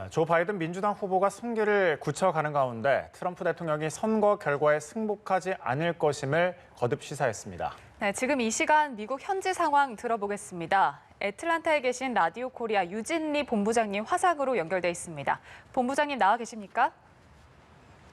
조 바이든 민주당 후보가 승기를 굳혀가는 가운데 트럼프 대통령이 선거 결과에 승복하지 않을 것임을 거듭 시사했습니다. 네, 지금 이 시간 미국 현지 상황 들어보겠습니다. 애틀란타에 계신 라디오 코리아 유진리 본부장님 화상으로 연결돼 있습니다. 본부장님 나와 계십니까?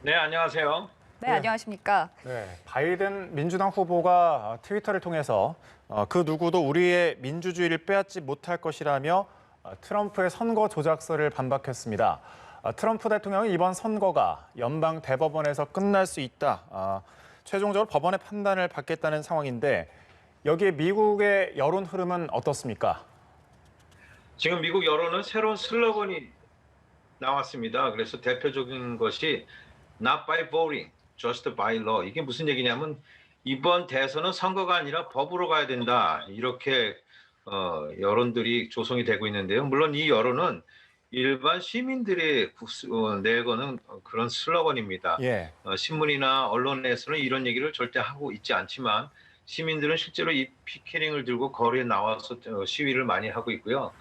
네, 안녕하세요. 네, 안녕하십니까? 네, 바이든 민주당 후보가 트위터를 통해서 그 누구도 우리의 민주주의를 빼앗지 못할 것이라며 트럼프의 선거 조작설을 반박했습니다. 트럼프 대통령은 이번 선거가 연방 대법원에서 끝날 수 있다. 최종적으로 법원의 판단을 받겠다는 상황인데 여기에 미국의 여론 흐름은 어떻습니까? 지금 미국 여론은 새로운 슬로건이 나왔습니다. 그래서 대표적인 것이 Not by voting, just by law. 이게 무슨 얘기냐면 이번 대선은 선거가 아니라 법으로 가야 된다. 이렇게 여론들이 조성이 되고 있는데요. 물론 이 여론은 일반 시민들이 내거는 그런 슬로건입니다. 예. 신문이나 언론에서는 이런 얘기를 절대 하고 있지 않지만 시민들은 실제로 이 피켓링을 들고 거리에 나와서 시위를 많이 하고 있고요.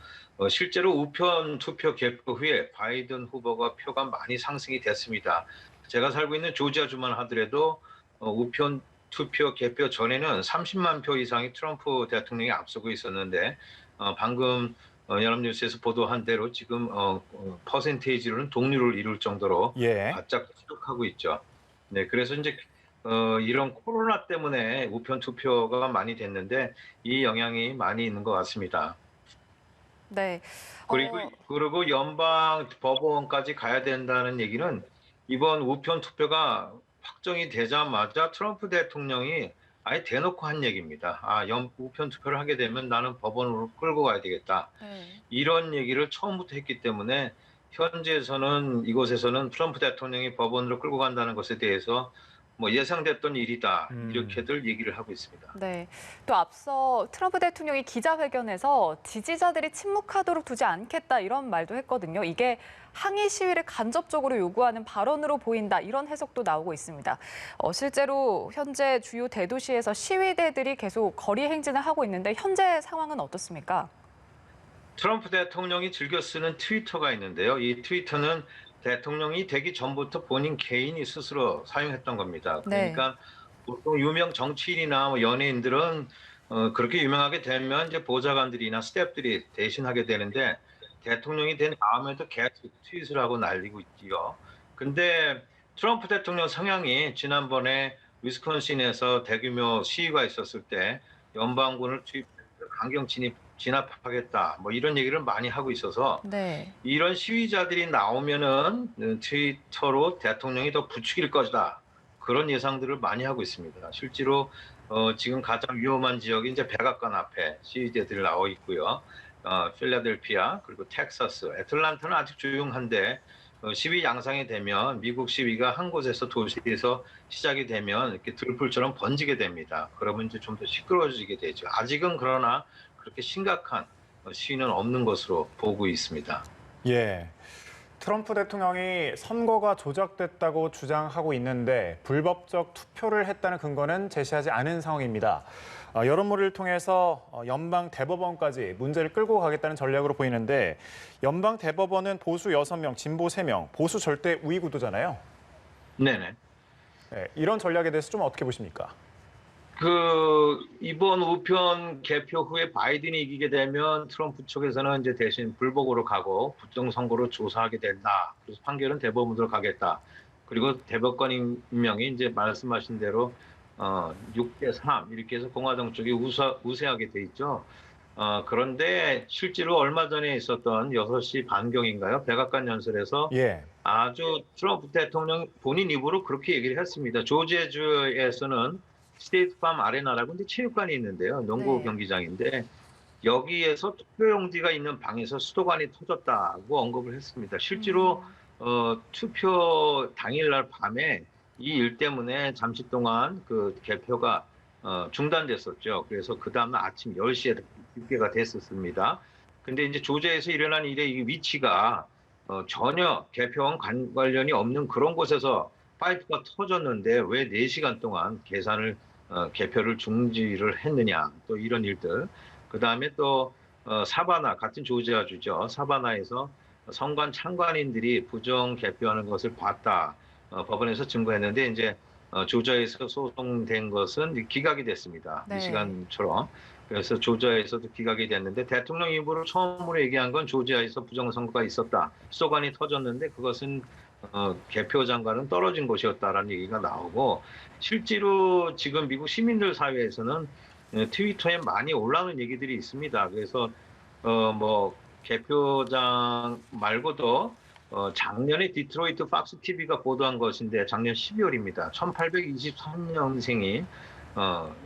실제로 우편 투표 개표 후에 바이든 후보가 표가 많이 상승이 됐습니다. 제가 살고 있는 조지아주만 하더라도 우편 투표 개표 전에는 30만 표 이상이 트럼프 대통령이 앞서고 있었는데 방금 연합뉴스에서 보도한 대로 지금 퍼센테이지로는 동률을 이룰 정도로 바짝 추격하고 있죠. 네, 그래서 이제 이런 코로나 때문에 우편 투표가 많이 됐는데 이 영향이 많이 있는 것 같습니다. 네. 그리고 연방 법원까지 가야 된다는 얘기는 이번 우편 투표가 확정이 되자마자 트럼프 대통령이 아예 대놓고 한 얘기입니다. 우편 투표를 하게 되면 나는 법원으로 끌고 가야 되겠다. 이런 얘기를 처음부터 했기 때문에 현재에서는 이곳에서는 트럼프 대통령이 법원으로 끌고 간다는 것에 대해서 뭐 예상됐던 일이다. 이렇게들 얘기를 하고 있습니다. 네. 또 앞서 트럼프 대통령이 기자회견에서 지지자들이 침묵하도록 두지 않겠다 이런 말도 했거든요. 이게 항의 시위를 간접적으로 요구하는 발언으로 보인다 이런 해석도 나오고 있습니다. 실제로 현재 주요 대도시에서 시위대들이 계속 거리 행진을 하고 있는데 현재 상황은 어떻습니까? 트럼프 대통령이 즐겨 쓰는 트위터가 있는데요. 이 트위터는 대통령이 되기 전부터 본인 개인이 스스로 사용했던 겁니다. 그러니까 보통 유명 정치인이나 뭐 연예인들은 그렇게 유명하게 되면 이제 보좌관들이나 스태프들이 대신하게 되는데 대통령이 된 다음에도 계속 트윗을 하고 날리고 있지요. 근데 트럼프 대통령 성향이 지난번에 위스콘신에서 대규모 시위가 있었을 때 연방군을 강경 진압하겠다 뭐 이런 얘기를 많이 하고 있어서 이런 시위자들이 나오면은 트위터로 대통령이 더 부추길 것이다 그런 예상들을 많이 하고 있습니다. 실제로 지금 가장 위험한 지역이 이제 백악관 앞에 시위대들이 나와 있고요. 필라델피아 그리고 텍사스, 애틀란타는 아직 조용한데 시위 양상이 되면 미국 시위가 한 곳에서 도시에서 시작이 되면 이렇게 들불처럼 번지게 됩니다. 그러면 이제 좀 더 시끄러워지게 되죠. 아직은 그러나 그렇게 심각한 시위는 없는 것으로 보고 있습니다. 예. 트럼프 대통령이 선거가 조작됐다고 주장하고 있는데 불법적 투표를 했다는 근거는 제시하지 않은 상황입니다. 여론몰이를 통해서 연방 대법원까지 문제를 끌고 가겠다는 전략으로 보이는데 연방 대법원은 보수 6명, 진보 3명, 보수 절대 우위 구도잖아요. 네네. 네, 이런 전략에 대해서 좀 어떻게 보십니까? 이번 우편 개표 후에 바이든이 이기게 되면 트럼프 쪽에서는 이제 대신 불복으로 가고 부정선거로 조사하게 된다. 그래서 판결은 대법원으로 가겠다. 그리고 대법관 임명이 이제 말씀하신 대로 6대3 이렇게 해서 공화당 쪽이 우세하게 돼 있죠. 그런데 실제로 얼마 전에 있었던 6시 반경인가요? 백악관 연설에서 아주 트럼프 대통령 본인 입으로 그렇게 얘기를 했습니다. 조지아주에서는 스테이트팜 아레나라고 이제 체육관이 있는데요. 농구 경기장인데 여기에서 투표용지가 있는 방에서 수도관이 터졌다고 언급을 했습니다. 실제로 투표 당일날 밤에 이 일 때문에 잠시 동안 그 개표가 중단됐었죠. 그래서 그 다음날 아침 10시에 집계가 됐었습니다. 근데 이제 조지아에서 일어난 일의 이 위치가 전혀 개표와 관련이 없는 그런 곳에서 파이프가 터졌는데 왜 4시간 동안 개표를 중지를 했느냐 또 이런 일들. 그 다음에 또 사바나 같은 조지아주죠. 사바나에서 선관 참관인들이 부정 개표하는 것을 봤다. 법원에서 증거했는데 이제 조저에서 소송된 것은 기각이 됐습니다. 네. 미시간처럼. 그래서 조지아에서도 기각이 됐는데 대통령 입으로 처음으로 얘기한 건 조지아에서 부정선거가 있었다. 수도관이 터졌는데 그것은 개표장과는 떨어진 것이었다라는 얘기가 나오고 실제로 지금 미국 시민들 사회에서는 트위터에 많이 올라오는 얘기들이 있습니다. 그래서 뭐 개표장 말고도 작년에 디트로이트 팍스 TV가 보도한 것인데 작년 12월입니다. 1823년생이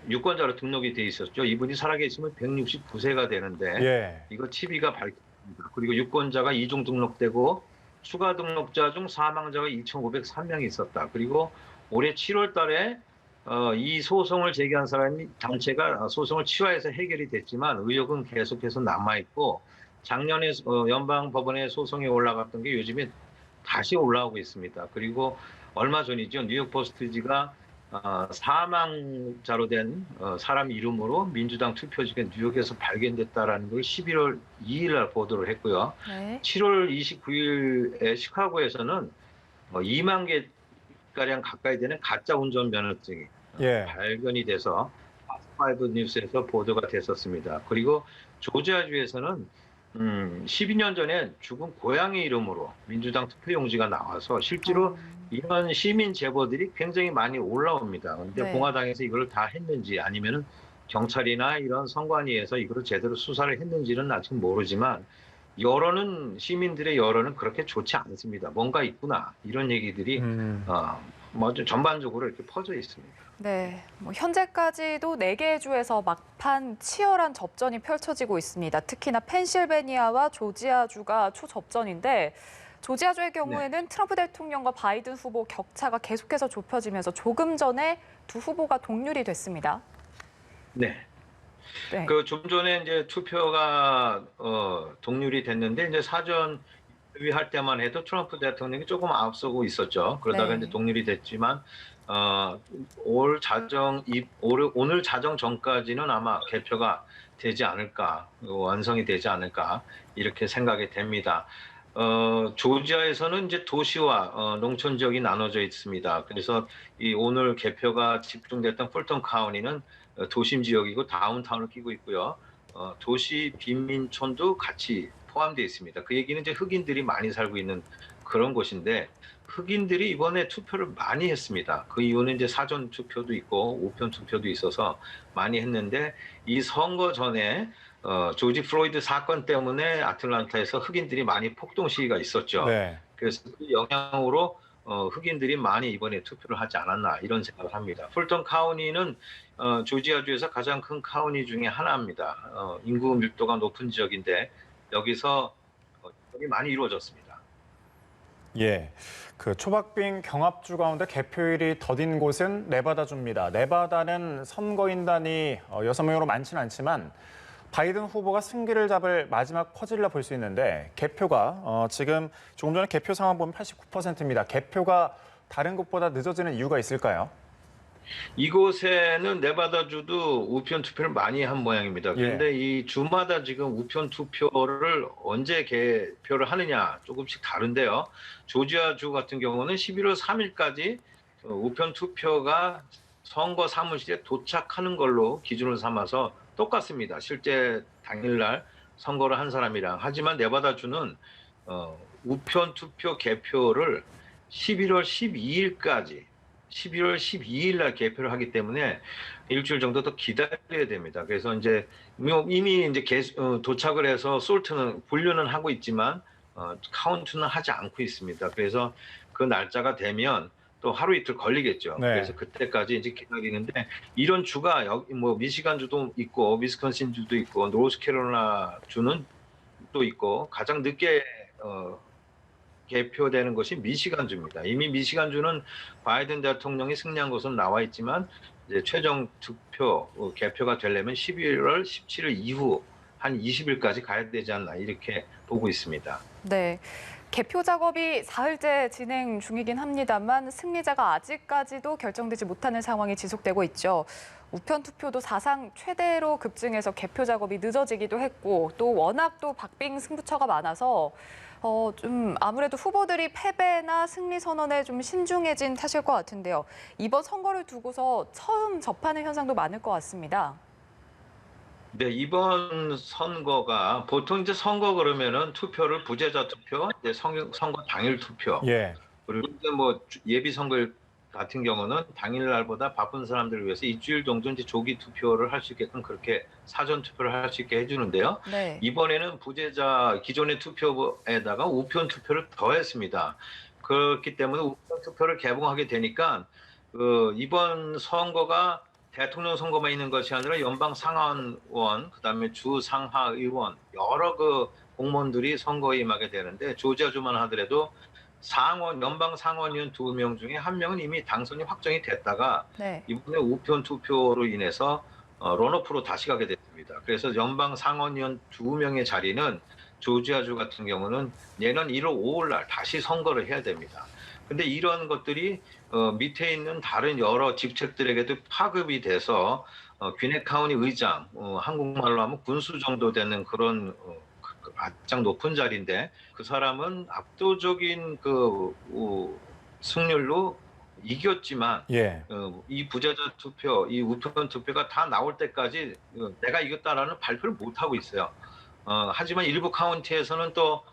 유권자로 등록이 돼 있었죠. 이분이 살아계시면 169세가 되는데 예. 이거 TV가 밝혔습니다. 그리고 유권자가 이중 등록되고 추가 등록자 중 사망자가 2,503명이 있었다. 그리고 올해 7월 달에 이 소송을 제기한 사람이 단체가 소송을 취하해서 해결이 됐지만 의혹은 계속해서 남아있고 작년에 연방법원에 소송이 올라갔던 게 요즘에 다시 올라오고 있습니다. 그리고 얼마 전이죠. 뉴욕포스트지가 사망자로 된 사람 이름으로 민주당 투표지가 뉴욕에서 발견됐다라는 걸 11월 2일 날 보도를 했고요. 네. 7월 29일에 시카고에서는 2만 개가량 가까이 되는 가짜 운전면허증이 예. 발견이 돼서 파이브 뉴스에서 보도가 됐었습니다. 그리고 조지아주에서는 12년 전에 죽은 고양이 이름으로 민주당 투표용지가 나와서 실제로 이런 시민 제보들이 굉장히 많이 올라옵니다. 그런데 네. 공화당에서 이걸 다 했는지 아니면은 경찰이나 이런 선관위에서 이걸 제대로 수사를 했는지는 아직 모르지만 시민들의 여론은 그렇게 좋지 않습니다. 뭔가 있구나 이런 얘기들이 뭐 좀 전반적으로 이렇게 퍼져 있습니다. 네, 뭐 현재까지도 4개의 주에서 막판 치열한 접전이 펼쳐지고 있습니다. 특히나 펜실베니아와 조지아주가 초접전인데 조지아주의 경우에는 트럼프 대통령과 바이든 후보 격차가 계속해서 좁혀지면서 조금 전에 두 후보가 동률이 됐습니다. 네. 네. 그 좀 전에 이제 투표가 동률이 됐는데 이제 사전 할 때만 해도 트럼프 대통령이 조금 앞서고 있었죠. 그러다가 네. 이제 동률이 됐지만 오늘 자정 전까지는 아마 개표가 되지 않을까, 완성이 되지 않을까 이렇게 생각이 됩니다. 조지아에서는 이제 도시와 농촌 지역이 나눠져 있습니다. 그래서 이 오늘 개표가 집중됐던 풀턴 카운티는 도심 지역이고 다운타운을 끼고 있고요. 도시 빈민촌도 같이 포함되어 있습니다. 그 얘기는 이제 흑인들이 많이 살고 있는 그런 곳인데 흑인들이 이번에 투표를 많이 했습니다. 그 이유는 이제 사전 투표도 있고 우편 투표도 있어서 많이 했는데 이 선거 전에 조지 플로이드 사건 때문에 아틀란타에서 흑인들이 많이 폭동 시위가 있었죠. 네. 그래서 그 영향으로 흑인들이 많이 이번에 투표를 하지 않았나 이런 생각을 합니다. 풀턴 카운티는 조지아주에서 가장 큰 카운티 중에 하나입니다. 인구 밀도가 높은 지역인데 여기서 투표가 많이 이루어졌습니다. 예. 그 초박빙 경합주 가운데 개표일이 더딘 곳은 네바다주입니다. 네바다는 선거인단이 6명으로 많지는 않지만 바이든 후보가 승기를 잡을 마지막 퍼즐이라 볼 수 있는데 개표가 지금 조금 전에 개표 상황 보면 89%입니다. 개표가 다른 곳보다 늦어지는 이유가 있을까요? 이곳에는 네바다주도 우편 투표를 많이 한 모양입니다. 그런데 이 주마다 지금 우편 투표를 언제 개표를 하느냐 조금씩 다른데요. 조지아주 같은 경우는 11월 3일까지 우편 투표가 선거 사무실에 도착하는 걸로 기준을 삼아서 똑같습니다. 실제 당일날 선거를 한 사람이랑. 하지만 네바다주는 우편 투표 개표를 11월 12일 날 개표를 하기 때문에 일주일 정도 더 기다려야 됩니다. 그래서 이제 이미 이제 도착을 해서 분류는 하고 있지만 카운트는 하지 않고 있습니다. 그래서 그 날짜가 되면 또 하루 이틀 걸리겠죠. 네. 그래서 그때까지 이제 기다리는데 이런 주가 여기 뭐 미시간주도 있고 위스콘신주도 있고 노스캐롤라이나 주는 또 있고 가장 늦게 개표되는 것이 미시간주입니다. 이미 미시간주는 바이든 대통령이 승리한 것은 나와 있지만 이제 최종 투표 개표가 되려면 11월 17일 이후 한 20일까지 가야 되지 않나 이렇게 보고 있습니다. 네. 개표 작업이 사흘째 진행 중이긴 합니다만 승리자가 아직까지도 결정되지 못하는 상황이 지속되고 있죠. 우편 투표도 사상 최대로 급증해서 개표 작업이 늦어지기도 했고 또 워낙 또 박빙 승부처가 많아서 좀 아무래도 후보들이 패배나 승리 선언에 좀 신중해진 탓일 것 같은데요. 이번 선거를 두고서 처음 접하는 현상도 많을 것 같습니다. 네, 이번 선거가 보통 이제 선거 그러면은 투표를 부재자 투표, 이제 선거 당일 투표, 예. 그리고 이제 뭐 예비 선거 같은 경우는 당일날보다 바쁜 사람들을 위해서 일주일 정도 이제 조기 투표를 할 수 있게끔 그렇게 사전 투표를 할 수 있게 해주는데요. 네. 이번에는 부재자 기존의 투표에다가 우편 투표를 더했습니다. 그렇기 때문에 우편 투표를 개봉하게 되니까 이번 선거가 대통령 선거만 있는 것이 아니라 연방 상하원, 그다음에 주 상하의원 여러 공무원들이 선거에 임하게 되는데 조지아주만 하더라도 연방 상원의원 2명 중에 1명은 이미 당선이 확정이 됐다가 네. 이번에 우편 투표로 인해서 런오프로 다시 가게 됐습니다. 그래서 연방 상원의원 2명의 자리는 조지아주 같은 경우는 내년 1월 5일 날 다시 선거를 해야 됩니다. 근데 이런 것들이 밑에 있는 다른 여러 직책들에게도 파급이 돼서 귀네 카운티 의장, 한국말로 하면 군수 정도 되는 그런 가장 높은 자리인데 그 사람은 압도적인 승률로 이겼지만 예. 이 부재자 투표, 이 우편 투표가 다 나올 때까지 내가 이겼다라는 발표를 못 하고 있어요. 하지만 일부 카운티에서는 또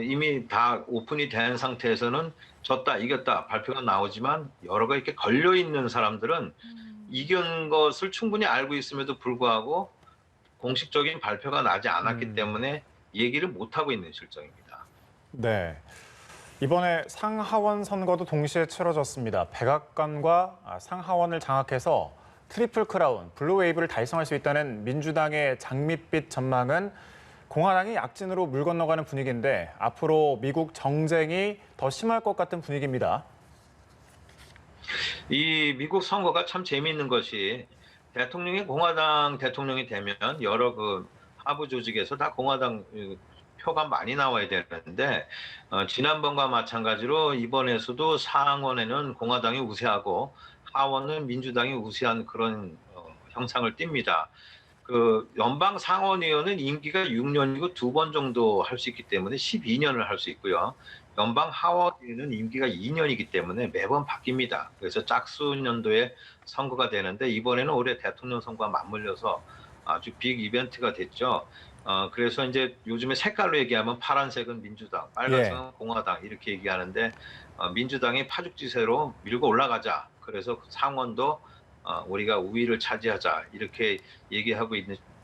이미 다 오픈이 된 상태에서는 졌다, 이겼다 발표가 나오지만 여러 가지 이렇게 걸려 있는 사람들은 이긴 것을 충분히 알고 있음에도 불구하고 공식적인 발표가 나지 않았기 때문에 얘기를 못 하고 있는 실정입니다. 네. 이번에 상하원 선거도 동시에 치러졌습니다. 백악관과 상하원을 장악해서 트리플 크라운, 블루 웨이브를 달성할 수 있다는 민주당의 장밋빛 전망은 공화당이 약진으로 물 건너가는 분위기인데 앞으로 미국 정쟁이 더 심할 것 같은 분위기입니다. 이 미국 선거가 참 재미있는 것이 공화당 대통령이 되면 여러 하부 조직에서 다 공화당 표가 많이 나와야 되는데 지난번과 마찬가지로 이번에서도 상원에는 공화당이 우세하고 하원은 민주당이 우세한 그런 형상을 띱니다. 연방 상원의원은 임기가 6년이고 2번 정도 할 수 있기 때문에 12년을 할 수 있고요. 연방 하원의원은 임기가 2년이기 때문에 매번 바뀝니다. 그래서 짝수년도에 선거가 되는데 이번에는 올해 대통령 선거와 맞물려서 아주 빅 이벤트가 됐죠. 그래서 이제 요즘에 색깔로 얘기하면 파란색은 민주당, 빨간색은 공화당 이렇게 얘기하는데 민주당이 파죽지세로 밀고 올라가자. 그래서 상원도 우리가 우위를 차지하자 이렇게 얘기하고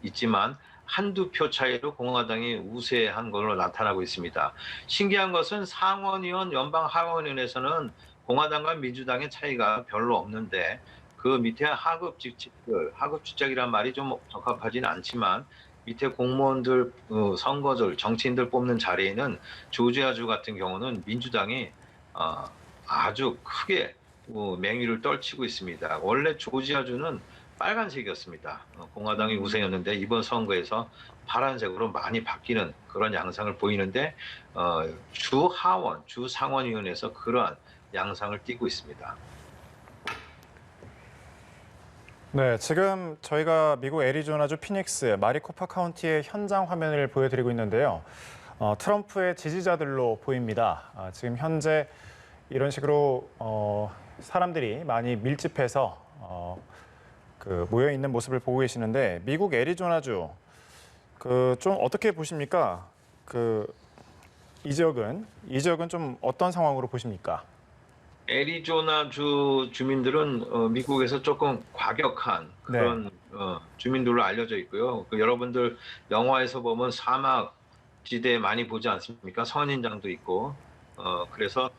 있지만 한두 표 차이로 공화당이 우세한 걸로 나타나고 있습니다. 신기한 것은 상원의원, 연방 하원의원에서는 공화당과 민주당의 차이가 별로 없는데 그 밑에 하급 직책이란 말이 좀 적합하지는 않지만 밑에 공무원들, 선거들, 정치인들 뽑는 자리에는 조지아주 같은 경우는 민주당이 아주 크게 맹위를 떨치고 있습니다. 원래 조지아주는 빨간색이었습니다. 공화당이 우세였는데 이번 선거에서 파란색으로 많이 바뀌는 그런 양상을 보이는데 주 하원, 주 상원위원회에서 그러한 양상을 띠고 있습니다. 네, 지금 저희가 미국 애리조나주 피닉스 마리코파 카운티의 현장 화면을 보여드리고 있는데요. 트럼프의 지지자들로 보입니다. 지금 현재 이런 식으로 사람들이 많이 밀집해서 모여 있는 모습을 보고 계시는데 미국 애리조나주 좀 어떻게 보십니까? 이 지역은 좀 어떤 상황으로 보십니까? 애리조나주 주민들은 미국에서 조금 과격한 그런 주민들로 알려져 있고요. 여러분들 영화에서 보면 사막 지대 많이 보지 않습니까? 선인장도 있고 그래서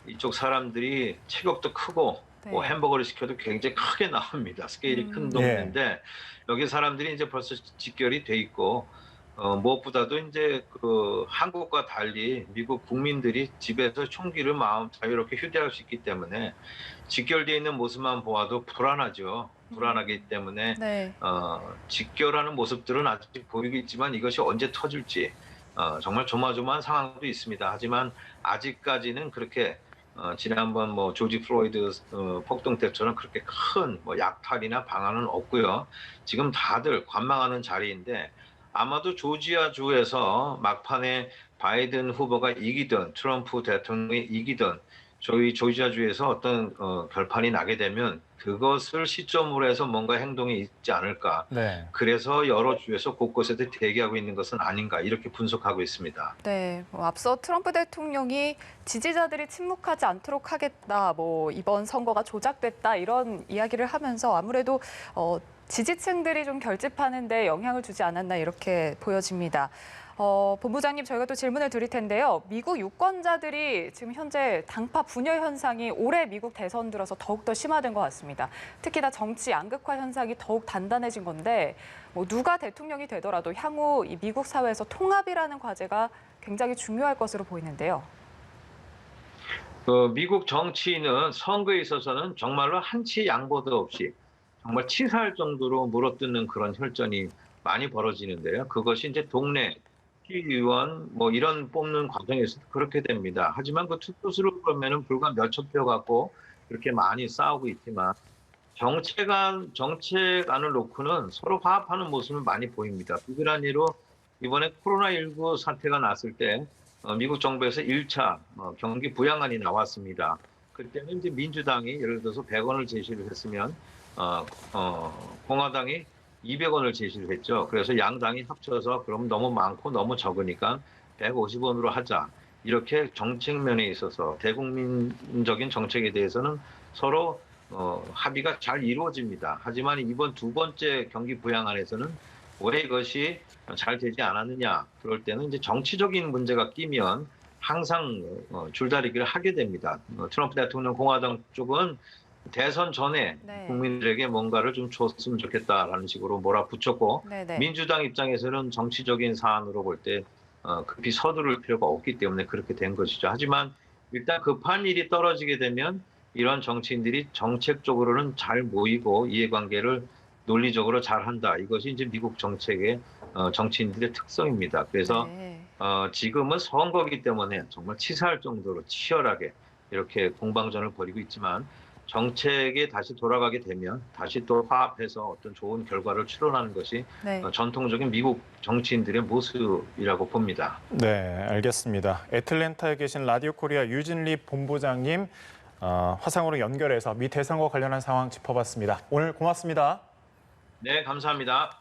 이쪽 사람들이 체격도 크고 뭐 햄버거를 시켜도 굉장히 크게 나옵니다. 스케일이 큰 동네인데 여기 사람들이 이제 벌써 직결이 돼 있고 무엇보다도 이제 한국과 달리 미국 국민들이 집에서 총기를 마음 자유롭게 휴대할 수 있기 때문에 직결되어 있는 모습만 보아도 불안하죠. 불안하기 때문에 직결하는 모습들은 아직 보이겠지만 이것이 언제 터질지 정말 조마조마한 상황도 있습니다. 하지만 아직까지는 그렇게 지난번 조지 플로이드 폭동 때처럼 그렇게 큰 약탈이나 방안은 없고요. 지금 다들 관망하는 자리인데 아마도 조지아주에서 막판에 바이든 후보가 이기든 트럼프 대통령이 이기든 저희 조지아주에서 어떤 결판이 나게 되면 그것을 시점으로 해서 뭔가 행동이 있지 않을까. 네. 그래서 여러 주에서 곳곳에서 대기하고 있는 것은 아닌가 이렇게 분석하고 있습니다. 네, 앞서 트럼프 대통령이 지지자들이 침묵하지 않도록 하겠다, 이번 선거가 조작됐다 이런 이야기를 하면서 아무래도 지지층들이 좀 결집하는데 영향을 주지 않았나 이렇게 보여집니다. 본부장님, 저희가 또 질문을 드릴 텐데요. 미국 유권자들이 지금 현재 당파 분열 현상이 올해 미국 대선 들어서 더욱더 심화된 것 같습니다. 특히나 정치 양극화 현상이 더욱 단단해진 건데 누가 대통령이 되더라도 향후 이 미국 사회에서 통합이라는 과제가 굉장히 중요할 것으로 보이는데요. 미국 정치인은 선거에 있어서는 정말로 한치 양보도 없이 정말 치사할 정도로 물어뜯는 그런 혈전이 많이 벌어지는데요. 그것이 이제 동네 시의원 이런 뽑는 과정에서 그렇게 됩니다. 하지만 그 투표수로 그러면은 불과 몇천 표 갖고 그렇게 많이 싸우고 있지만 정책안을 놓고는 서로 화합하는 모습을 많이 보입니다. 비근한 예로 이번에 코로나19 사태가 났을 때 미국 정부에서 1차 경기 부양안이 나왔습니다. 그때는 이제 민주당이 예를 들어서 100원을 제시를 했으면 공화당이 200원을 제시를 했죠. 그래서 양당이 합쳐서 그럼 너무 많고 너무 적으니까 150원으로 하자. 이렇게 정책면에 있어서 대국민적인 정책에 대해서는 서로 합의가 잘 이루어집니다. 하지만 이번 두 번째 경기 부양안에서는 왜 이것이 잘 되지 않았느냐. 그럴 때는 이제 정치적인 문제가 끼면 항상 줄다리기를 하게 됩니다. 트럼프 대통령 공화당 쪽은 대선 전에 네. 국민들에게 뭔가를 좀 줬으면 좋겠다라는 식으로 몰아붙였고 네네. 민주당 입장에서는 정치적인 사안으로 볼 때 급히 서두를 필요가 없기 때문에 그렇게 된 것이죠. 하지만 일단 급한 일이 떨어지게 되면 이런 정치인들이 정책적으로는 잘 모이고 이해관계를 논리적으로 잘한다. 이것이 이제 미국 정책의 정치인들의 특성입니다. 그래서 네. 지금은 선거기 때문에 정말 치사할 정도로 치열하게 이렇게 공방전을 벌이고 있지만 정책에 다시 돌아가게 되면 다시 또 화합해서 어떤 좋은 결과를 추론하는 것이 네. 전통적인 미국 정치인들의 모습이라고 봅니다. 네, 알겠습니다. 애틀랜타에 계신 라디오 코리아 유진리 본부장님 화상으로 연결해서 미 대선과 관련한 상황 짚어봤습니다. 오늘 고맙습니다. 네, 감사합니다.